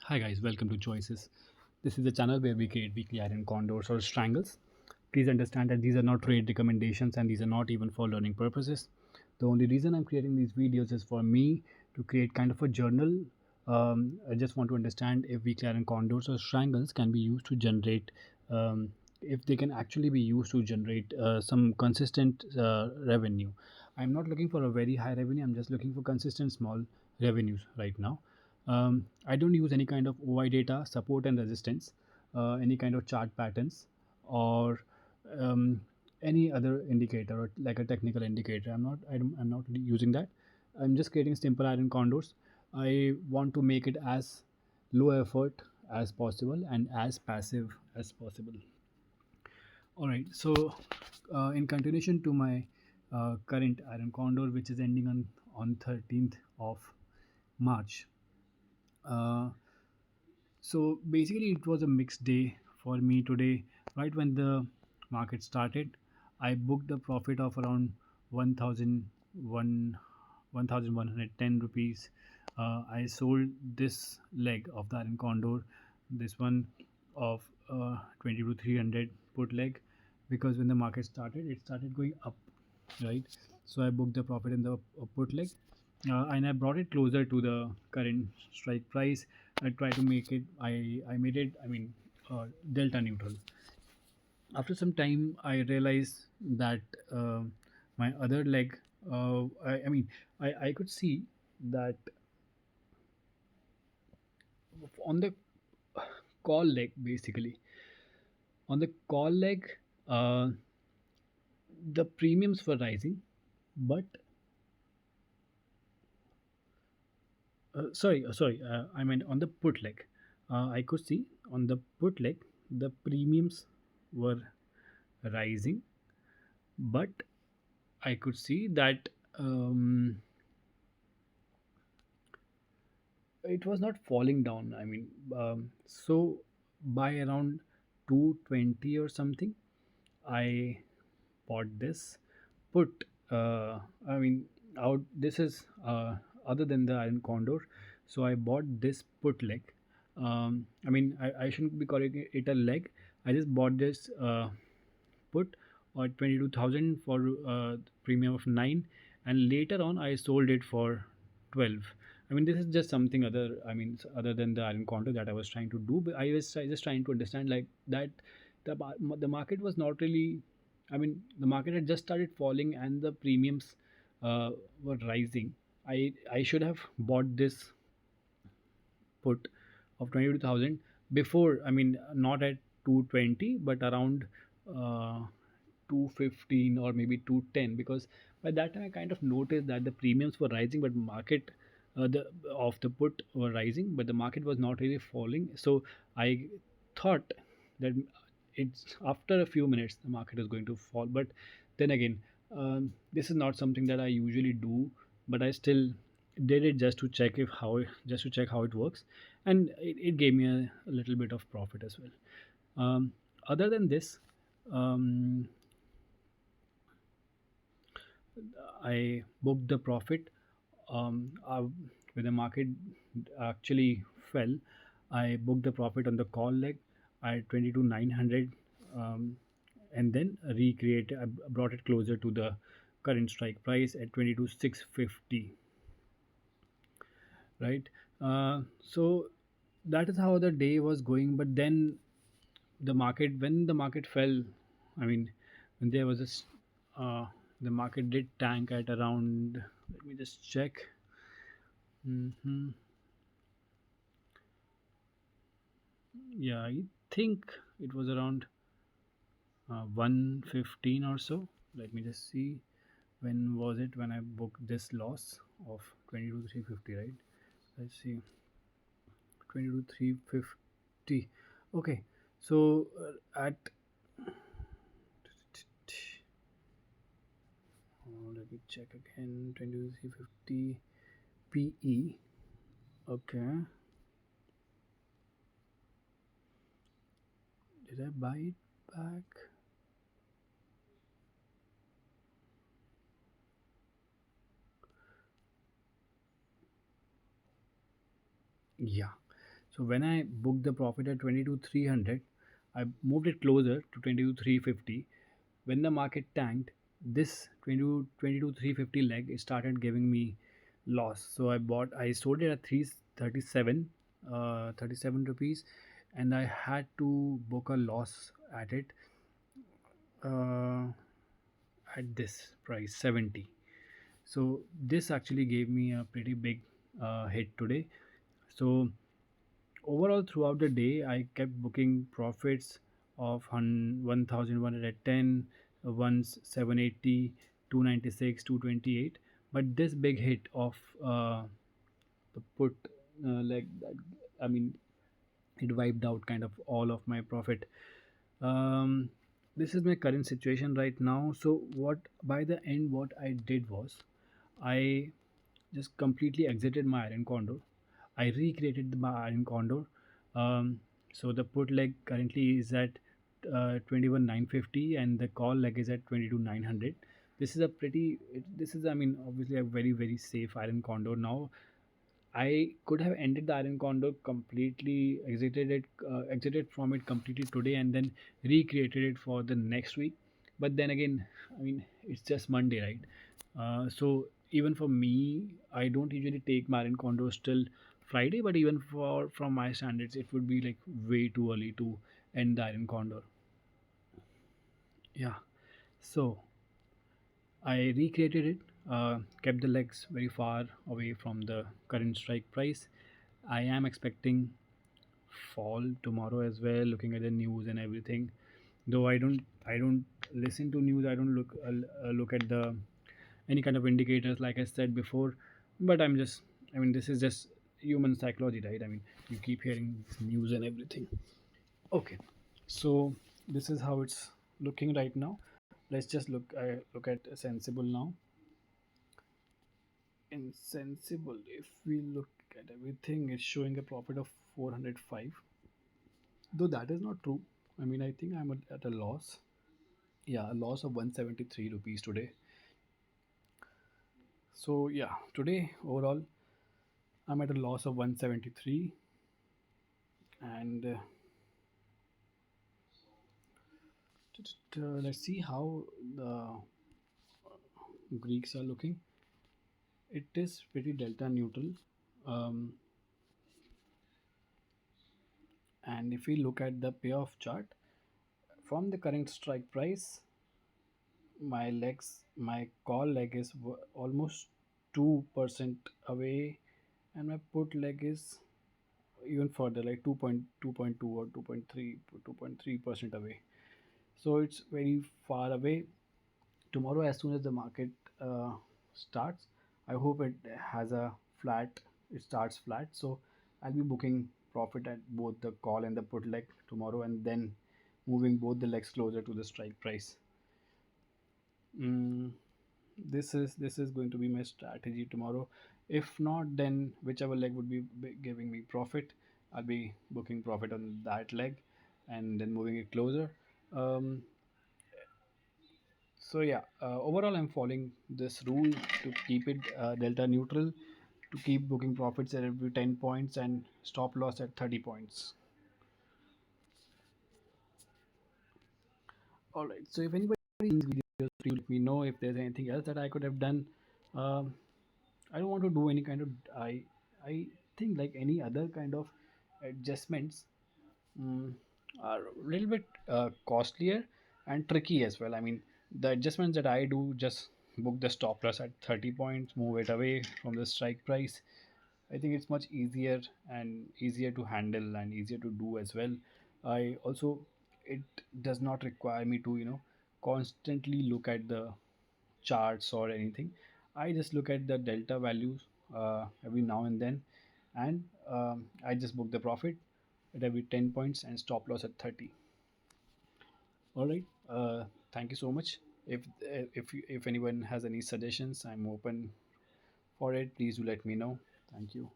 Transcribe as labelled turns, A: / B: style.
A: Hi guys, welcome to Choices. This is the channel where we create weekly iron condors or strangles. Please understand that these are not trade recommendations and these are not even for learning purposes. The only reason I'm creating these videos is for me to create kind of a journal. I just want to understand if weekly iron condors or strangles can be used to generate, if they can actually be used to generate some consistent revenue. I'm not looking for a very high revenue, I'm just looking for consistent small revenues right now. I don't use any kind of OI data, support and resistance, any kind of chart patterns, or um, any other indicator or like a technical indicator. I'm not using that. I'm just creating simple iron condors. I want to make it as low effort as possible and as passive as possible. All right. So, in continuation to my current iron condor, which is ending on 13th of March. Uh, So basically, it was a mixed day for me today. Right when the market started, I booked a profit of around 1,001 1,110 rupees. I sold this leg of the iron condor, this one of 20 to 300 put leg, because when the market started, it started going up, right? So I booked the profit in the put leg, and I brought it closer to the current strike price. I tried to make it. I made it. Delta neutral. After some time, I realized that my other leg. I could see that on the call leg, basically on the call leg, uh, the premiums were rising, but I meant on the put leg. I could see on the put leg the premiums were rising, but I could see that it was not falling down. So by around 220 or something, I bought this put. I mean, out. This is other than the iron condor, so I bought this put leg. I shouldn't be calling it a leg. I just bought this put or 22,000 for premium of 9, and later on I sold it for 12. This is just something other. Other than the iron counter that I was trying to do, but just trying to understand like that the market was not really. The market had just started falling and the premiums were rising. I should have bought this put of 22,000 before. Not at 220, but around uh, 215 or maybe 210, because by that time I kind of noticed that the premiums were rising, but market the of the put were rising, but the market was not really falling. So I thought that it's after a few minutes the market is going to fall. But then again, this is not something that I usually do, but I still did it just to check how it works, and it gave me a little bit of profit as well. Other than this, um, I booked the profit. When the market actually fell, I booked the profit on the call leg at 22,900, and then I brought it closer to the current strike price at 22,650. Right. So that is how the day was going. But then when the market fell, I mean, when there was this, the market did tank at around. Let me just check. hmm Yeah, I think it was around 115 or so. Let me just see. When was it when I booked this loss of 22,350? Right. Let's see. 22,350. Okay. So at let me check again. 2350 PE. Okay. Did I buy it back? Yeah. So when I booked the profit at 22,300, I moved it closer to 22,350. When the market tanked, this 22,350 leg it started giving me loss. So I sold it at 337, 37 rupees, and I had to book a loss at it, uh, at this price 70. So this actually gave me a pretty big hit today. So overall, throughout the day, I kept booking profits of 1,110, once 780, 296, 228. But this big hit of the put, like that, I mean, it wiped out kind of all of my profit. Um, this is my current situation right now. So what by the end, what I did was I just completely exited my iron condor. I recreated my iron condor. Um, so the put leg currently is at 21,950 and the call leg is at 22,900. This is a this is, I mean, obviously a very, very safe iron condor now. I could have ended the Iron Condor completely, exited from it completely today, and then recreated it for the next week. But then again, I mean, it's just Monday, right? So even for me, I don't usually take my Iron Condors till Friday. But even for from my standards, it would be like way too early to end the Iron Condor. Yeah. So I recreated it, kept the legs very far away from the current strike price. I am expecting fall tomorrow as well, looking at the news and everything. Though I don't listen to news. I don't look at the any kind of indicators like I said before. But I mean, this is just human psychology, right? I mean, you keep hearing news and everything. Okay, so this is how it's looking right now. Let's just look at Sensible now. Insensible, if we look at everything, it's showing a profit of 405, though that is not true. I mean, I think I'm at a loss. Yeah, a loss of 173 rupees today. So yeah, today overall I'm at a loss of 173. And let's see how the Greeks are looking. It is pretty delta neutral. um, and if we look at the payoff chart from the current strike price, my call leg is almost 2% away, and my put leg is even further, like 2.2 or 2.3% away. So it's very far away. Tomorrow, as soon as the market uh, starts, I hope it has a flat, it starts flat. So I'll be booking profit at both the call and the put leg tomorrow, and then moving both the legs closer to the strike price. Mm, this is going to be my strategy tomorrow. If not, then whichever leg would be giving me profit, I'll be booking profit on that leg and then moving it closer. um, so yeah, overall I'm following this rule to keep it delta neutral, to keep booking profits at every 10 points and stop loss at 30 points. All right, so if anybody in these videos, please let me know if there's anything else that I could have done. um, I don't want to do any kind of I think like any other kind of adjustments mm, are a little bit costlier and tricky as well. I mean, the adjustments that I do, just book the stop loss at 30 points, move it away from the strike price. I think it's much easier and easier to handle and easier to do as well. I also, it does not require me to, constantly look at the charts or anything. I just look at the delta values every now and then, and I just book the profit at every 10 points and stop loss at 30. All right. Thank you so much. If anyone has any suggestions, I'm open for it. Please do let me know. Thank you.